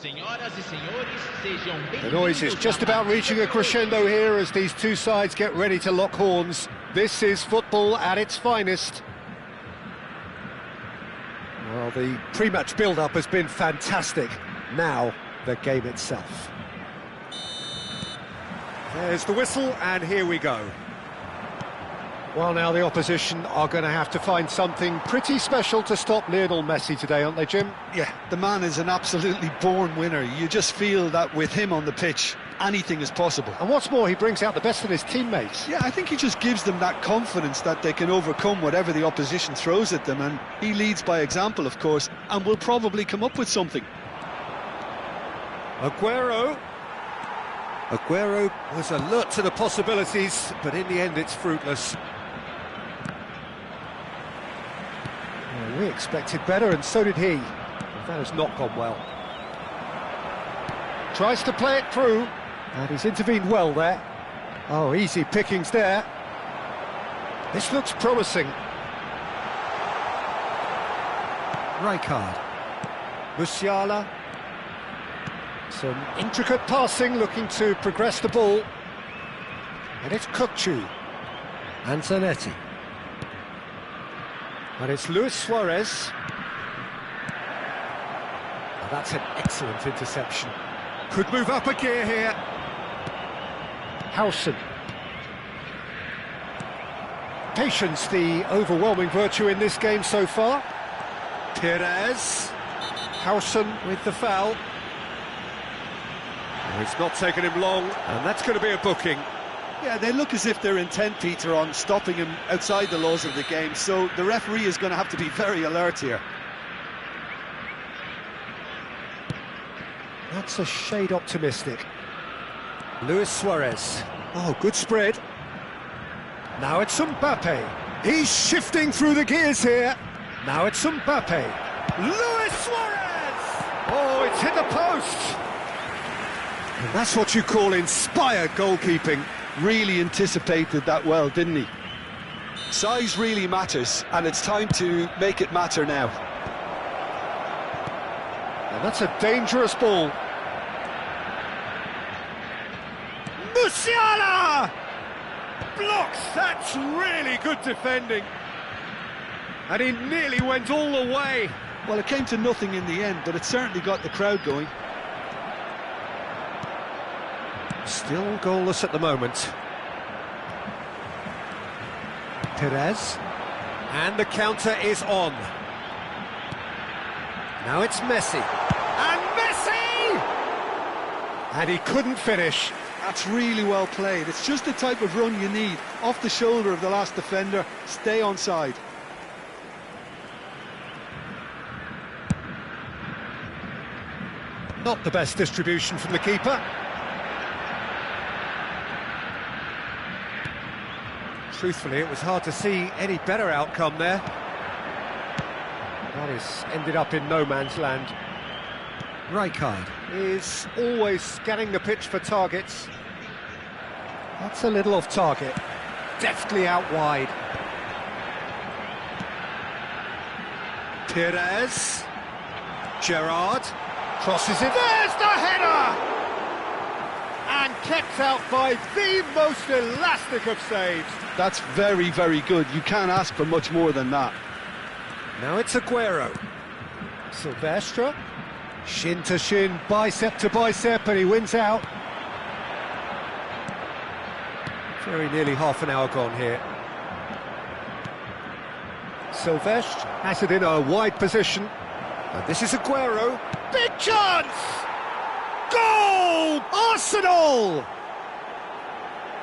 Senhoras e senhores, sejam bem-vindos. The noise is just about reaching a crescendo here as these two sides get ready to lock horns. This is football at its finest. Well, the pre-match build-up has been fantastic. Now, the game itself. There's the whistle, and here we go. Well, now the opposition are going to have to find something pretty special to stop Lionel Messi today, aren't they, Jim? Yeah, the man is an absolutely born winner. You just feel that with him on the pitch, anything is possible. And what's more, he brings out the best in his teammates. Yeah, I think he just gives them that confidence that they can overcome whatever the opposition throws at them, and he leads by example, of course, and will probably come up with something. Aguero was alert to the possibilities, but in the end it's fruitless. Well, we expected better, and so did he. That has not gone well. Tries to play it through, and he's intervened well there. Oh, easy pickings there. This looks promising. Rijkaard. Musiala. Some intricate passing, looking to progress the ball. And it's Kukçu. Antonetti. And it's Luis Suarez. Oh, that's an excellent interception. Could move up a gear here. Howson. Patience, the overwhelming virtue in this game so far. Perez. Howson with the foul. It's not taken him long, and that's going to be a booking. Yeah, they look as if they're intent, Peter, on stopping him outside the laws of the game, so the referee is going to have to be very alert here. That's a shade optimistic. Luis Suarez. Oh, good spread. Now it's Mbappe. He's shifting through the gears here. Now it's Mbappe. Luis Suarez! Oh, it's hit the post! And that's what you call inspired goalkeeping. Really anticipated that well, didn't he? Size really matters, and it's time to make it matter now. And that's a dangerous ball. Musiala! Blocks! That's really good defending. And he nearly went all the way. Well, it came to nothing in the end, but it certainly got the crowd going. Still goalless at the moment. Perez. And the counter is on. Now it's Messi. And Messi! And he couldn't finish. That's really well played. It's just the type of run you need. Off the shoulder of the last defender. Stay onside. Not the best distribution from the keeper. Truthfully, it was hard to see any better outcome there. That has ended up in no man's land. Rijkaard is always scanning the pitch for targets. That's a little off target. Deftly out wide. Perez. Gerrard. Crosses it. There's the header! And kept out by the most elastic of saves. That's very, very good. You can't ask for much more than that. Now it's Aguero. Silvestre. Shin to shin, bicep to bicep, and he wins out. Very nearly half an hour gone here. Silvestre has it in a wide position. And this is Aguero. Big chance! Goal! Arsenal!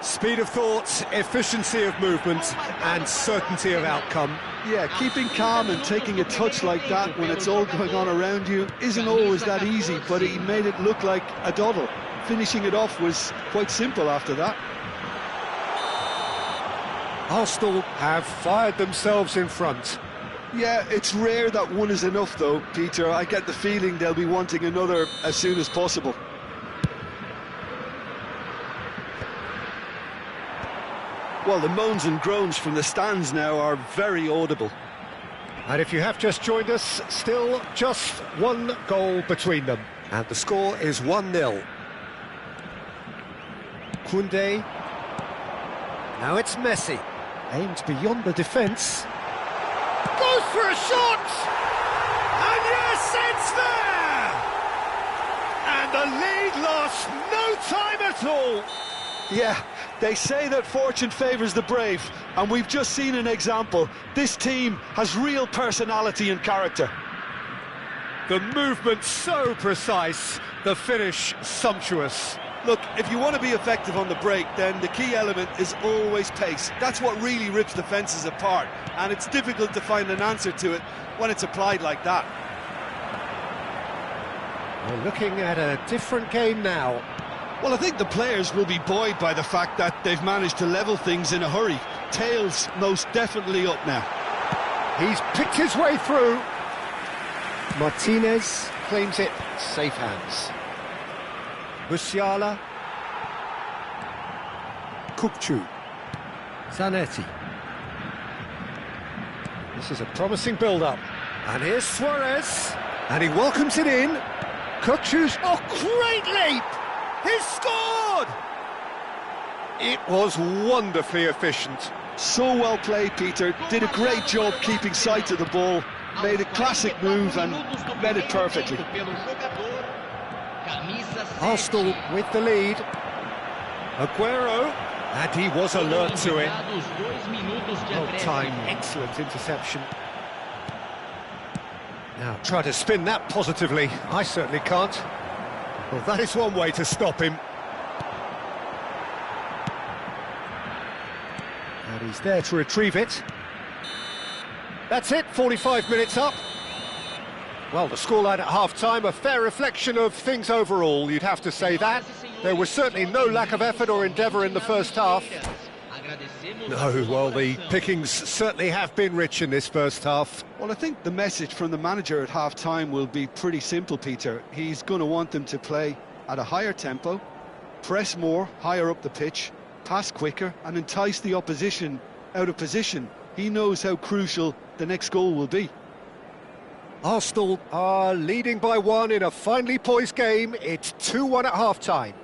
Speed of thought, efficiency of movement, and certainty of outcome. Yeah, keeping calm and taking a touch like that when it's all going on around you isn't always that easy, but he made it look like a doddle. Finishing it off was quite simple after that. Arsenal have fired themselves in front. Yeah, it's rare that one is enough though, Peter. I get the feeling they'll be wanting another as soon as possible. Well, the moans and groans from the stands now are very audible. And if you have just joined us, still just one goal between them. And the score is 1-0. Koundé. Now it's Messi. Aimed beyond the defence. Goes for a shot! And yes, it's there! And the lead lost no time at all. Yeah, they say that fortune favours the brave, and we've just seen an example. This team has real personality and character. The movement so precise, the finish sumptuous. Look, if you want to be effective on the break, then the key element is always pace. That's what really rips defences apart, and it's difficult to find an answer to it when it's applied like that. We're looking at a different game now. Well, I think the players will be buoyed by the fact that they've managed to level things in a hurry. Tails most definitely up now. He's picked his way through. Martinez claims it, safe hands. Musiala. Kukçu. Zanetti. This is a promising build-up. And here's Suarez. And he welcomes it in. Kukçu's... Oh, great leap! He's scored! It was wonderfully efficient. So well played, Peter. Did a great job keeping sight of the ball. Made a classic move and read it perfectly. Arsenal with the lead. Aguero, and he was alert to it. Well timed, excellent interception. Now try to spin that positively. I certainly can't. Well, that is one way to stop him. And he's there to retrieve it. That's it, 45 minutes up. Well, the scoreline at half-time, a fair reflection of things overall, you'd have to say that. There was certainly no lack of effort or endeavour in the first half. No, well, the pickings certainly have been rich in this first half. Well, I think the message from the manager at half-time will be pretty simple, Peter. He's going to want them to play at a higher tempo, press more, higher up the pitch, pass quicker, and entice the opposition out of position. He knows how crucial the next goal will be. Arsenal are leading by 1 in a finely poised game. It's 2-1 at half-time.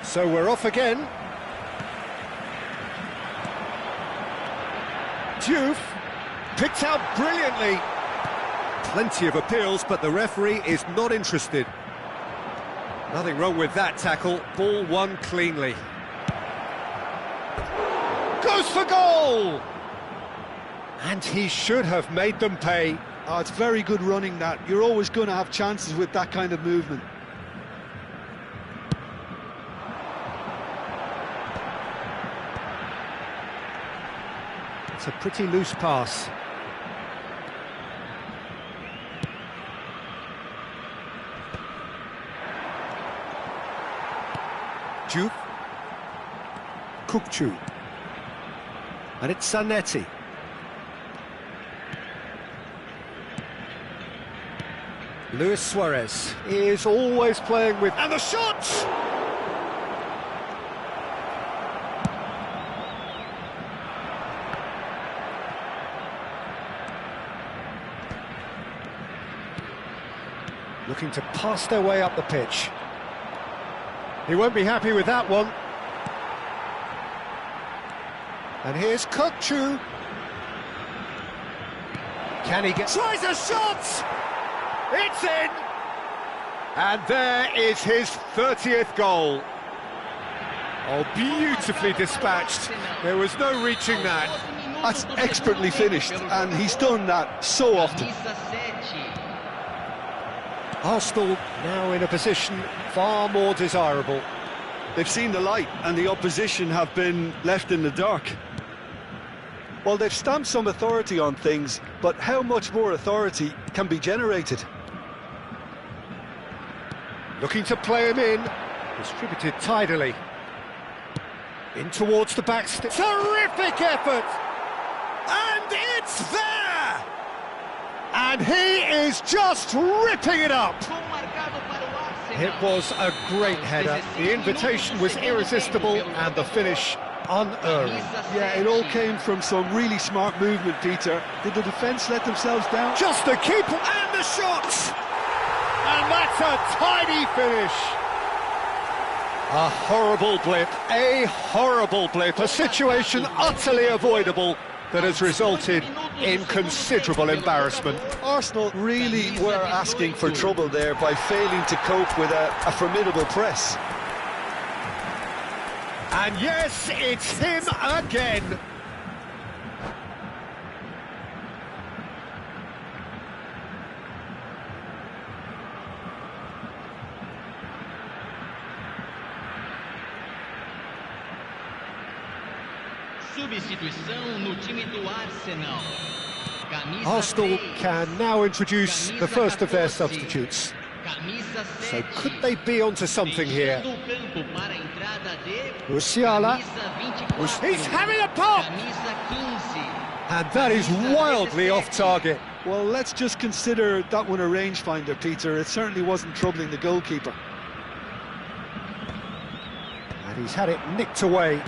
So we're off again. Diouf picked out brilliantly. Plenty of appeals, but the referee is not interested. Nothing wrong with that tackle. Ball won cleanly. Goes for goal! And he should have made them pay. Oh, it's very good running, that. You're always going to have chances with that kind of movement. It's a pretty loose pass. Diouf. Kukçu. And it's Zanetti. Luis Suarez is always playing with... And the shot! Looking to pass their way up the pitch. He won't be happy with that one. And here's Kukçu. Can he get... Tries a shot! It's in! And there is his 30th goal. Oh, beautifully dispatched. There was no reaching that. That's expertly finished, and he's done that so often. Arsenal now in a position far more desirable. They've seen the light, and the opposition have been left in the dark. Well, they've stamped some authority on things, but how much more authority can be generated? Looking to play him in. Distributed tidily. In towards the back. Terrific effort! And it's there! And he is just ripping it up! It was a great header. The invitation was irresistible and the finish unerring. Yeah, it all came from some really smart movement, Peter. Did the defence let themselves down? Just the keeper and the shots! And that's a tidy finish. A horrible blip, a situation utterly avoidable that has resulted in considerable embarrassment. Arsenal really were asking for trouble there by failing to cope with a formidable press. And yes, it's him again. Substituição no time do Arsenal. Arsenal can now introduce the first of their substitutes. So could they be onto something here? Musiala. He's having a pop! And that is wildly off target. Well, let's just consider that one a rangefinder, Peter. It certainly wasn't troubling the goalkeeper. And he's had it nicked away.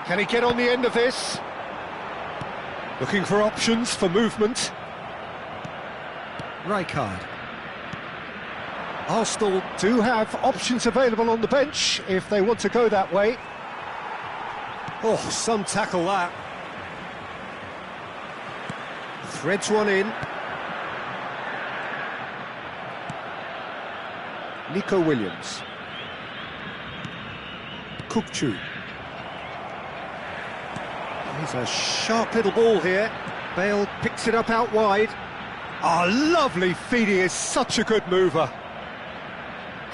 Can he get on the end of this? Looking for options for movement. Rijkaard. Arsenal do have options available on the bench if they want to go that way. Oh, some tackle that. Threads one in. Nico Williams. Kukçu. He's a sharp little ball here. Bale picks it up out wide. Oh, lovely feed. He is such a good mover.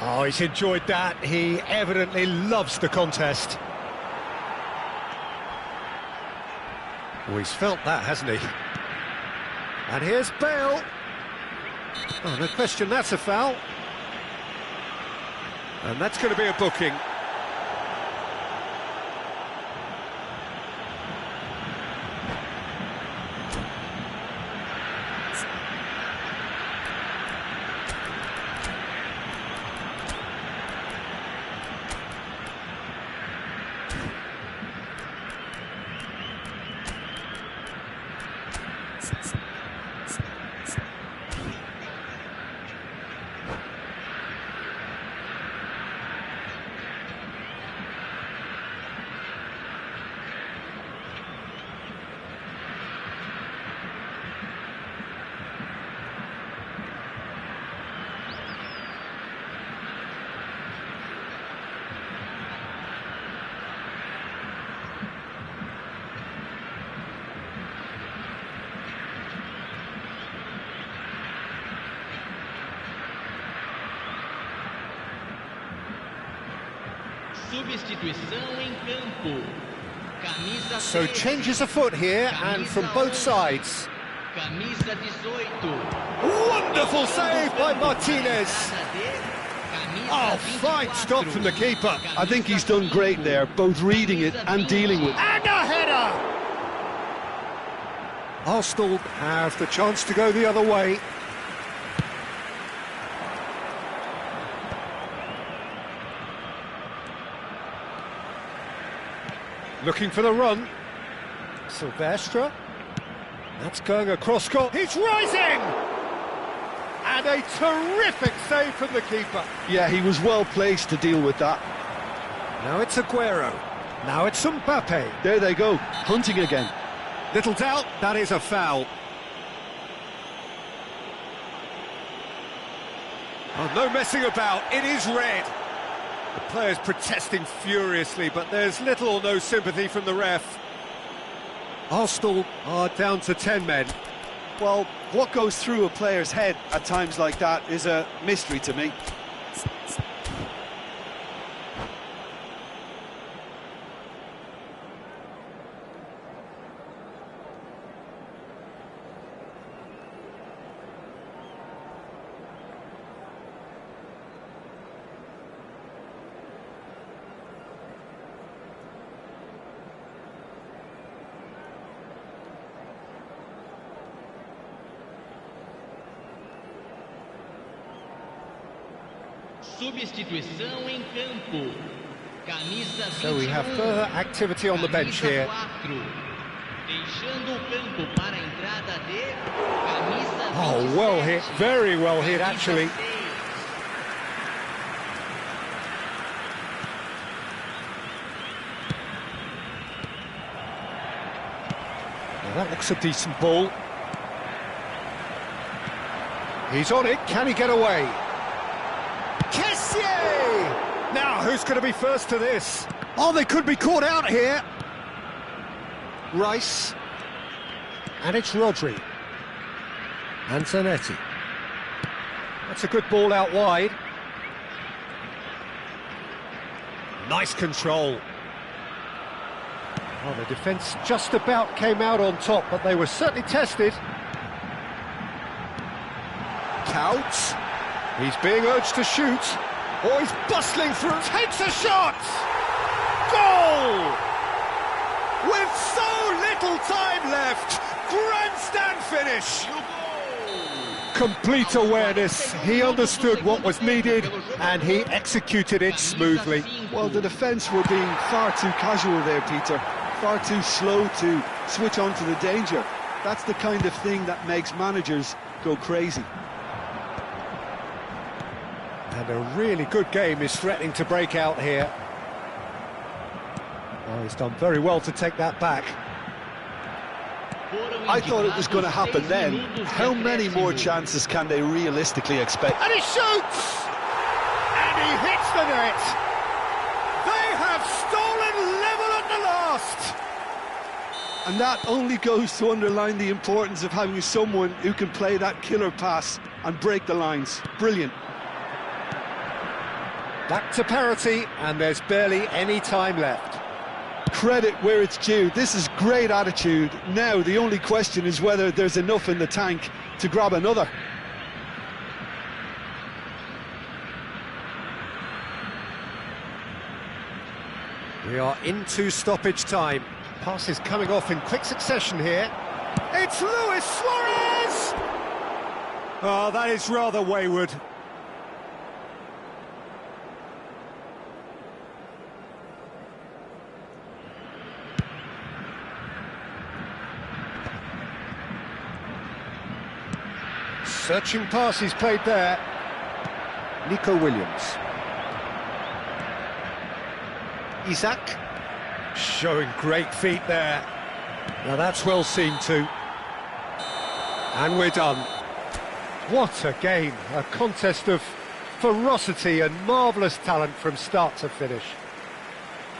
Oh, he's enjoyed that. He evidently loves the contest. Oh, he's felt that, hasn't he? And here's Bale. Oh, no question, that's a foul. And that's going to be a booking. Substituição em campo. Camisa So changes afoot here and from both sides. Camisa 18. Wonderful save by Martinez. Oh, fine stop from the keeper. I think he's done great there, both reading it and dealing with it. And a header! Arsenal have the chance to go the other way. Looking for the run. Silvestre. That's going across court. He's rising! And a terrific save from the keeper. Yeah, he was well placed to deal with that. Now it's Aguero. Now it's Mbappe. There they go, hunting again. Little doubt, that is a foul. Oh, no messing about, it is red. The player's protesting furiously, but there's little or no sympathy from the ref. Arsenal are down to 10 men. Well, what goes through a player's head at times like that is a mystery to me. Substituição em campo. Camisa 21. So we have further activity on the bench here. Deixando o campo para a entrada de camisa 27. Oh, well hit, very well hit actually. Well, that looks a decent ball. He's on it, can he get away? Now, who's going to be first to this? Oh, they could be caught out here. Rice. And it's Rodri. And Zanetti. That's a good ball out wide. Nice control. Oh, the defence just about came out on top, but they were certainly tested. Counts. He's being urged to shoot. Oh, he's bustling through, takes a shot! Goal! With so little time left, grandstand finish! Complete awareness, he understood what was needed and he executed it smoothly. Well, the defence were being far too casual there, Peter. Far too slow to switch on to the danger. That's the kind of thing that makes managers go crazy. And a really good game is threatening to break out here. Oh, he's done very well to take that back. I thought it was going to happen then. How many more chances can they realistically expect? And he shoots! And he hits the net! They have stolen level at the last! And that only goes to underline the importance of having someone who can play that killer pass and break the lines. Brilliant. Back to parity, and there's barely any time left. Credit where it's due. This is great attitude. Now, the only question is whether there's enough in the tank to grab another. We are into stoppage time. Pass is coming off in quick succession here. It's Luis Suarez! Oh, that is rather wayward. Searching pass he's played there. Nico Williams. Isaac. Showing great feet there. Now that's well seen too. And we're done. What a game. A contest of ferocity and marvellous talent from start to finish.